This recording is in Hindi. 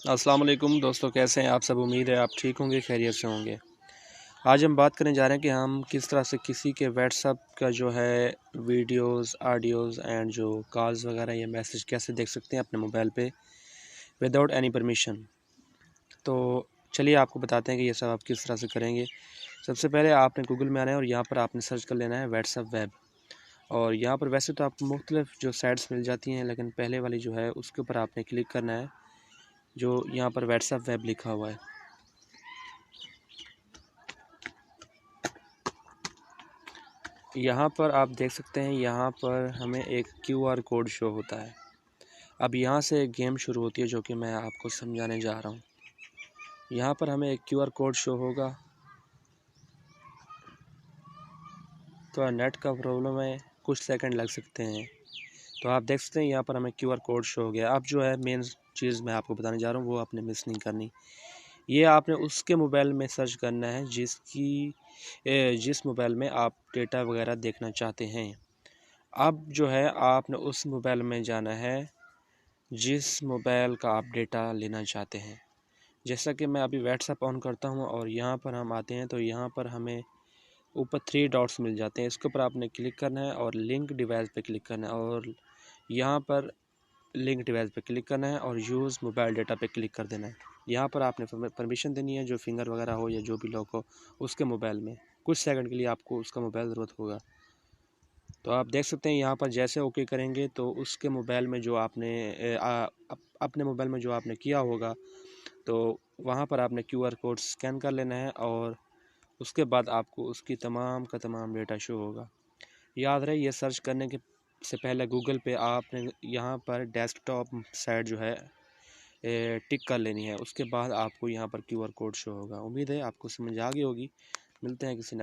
अस्सलाम वालेकुम दोस्तों, कैसे हैं आप सब। उम्मीद है आप ठीक होंगे, खैरियत से होंगे। आज हम बात करने जा रहे हैं कि हम किस तरह से किसी के व्हाट्सएप का जो है वीडियोस, ऑडियोज़ एंड जो कॉल्स वगैरह या मैसेज कैसे देख सकते हैं अपने मोबाइल पे विदाउट एनी परमिशन। तो चलिए आपको बताते हैं कि ये सब आप किस तरह से करेंगे। सबसे पहले आपने गूगल में आना है और यहाँ पर आपने सर्च कर लेना है व्हाट्सएप वेब। और यहाँ पर वैसे तो आपको मुख्तलिफ जो साइट्स मिल जाती हैं, लेकिन पहले वाली जो है उसके ऊपर आपने क्लिक करना है, जो यहाँ पर व्हाट्सएप वेब लिखा हुआ है। यहाँ पर आप देख सकते हैं, यहाँ पर हमें एक क्यूआर कोड शो होता है। अब यहाँ से एक गेम शुरू होती है जो कि मैं आपको समझाने जा रहा हूँ। यहाँ पर हमें एक क्यूआर कोड शो होगा। तो नेट का प्रॉब्लम है, कुछ सेकंड लग सकते हैं। तो आप देख सकते हैं यहाँ पर हमें क्यूआर कोड शो हो गया। अब जो है मेन चीज़ मैं आपको बताने जा रहा हूँ वो आपने मिस नहीं करनी। ये आपने उसके मोबाइल में सर्च करना है जिस मोबाइल में आप डेटा वगैरह देखना चाहते हैं। अब जो है आपने उस मोबाइल में जाना है जिस मोबाइल का आप डेटा लेना चाहते हैं। जैसा कि मैं अभी व्हाट्सएप ऑन करता हूं और यहाँ पर हम आते हैं तो यहाँ पर हमें ऊपर 3 डॉट्स मिल जाते हैं। इसके ऊपर आपने क्लिक करना है और लिंक डिवाइस पे क्लिक करना है और यहाँ पर लिंक डिवाइस पे क्लिक करना है और यूज़ मोबाइल डेटा पे क्लिक कर देना है। यहाँ पर आपने परमिशन देनी है, जो फिंगर वगैरह हो या जो भी लॉक हो उसके मोबाइल में। कुछ सेकंड के लिए आपको उसका मोबाइल ज़रूरत होगा। तो आप देख सकते हैं यहाँ पर जैसे ओके करेंगे तो उसके मोबाइल में जो आपने अपने मोबाइल में जो आपने किया होगा, तो वहाँ पर आपने क्यूआर कोड स्कैन कर लेना है और उसके बाद आपको उसकी तमाम का तमाम डेटा शो होगा। याद रहे, ये सर्च करने के से पहले गूगल पे आपने यहाँ पर डेस्कटॉप साइट जो है टिक कर लेनी है। उसके बाद आपको यहाँ पर क्यूआर कोड शो होगा। उम्मीद है आपको समझ आ गई होगी। मिलते हैं किसी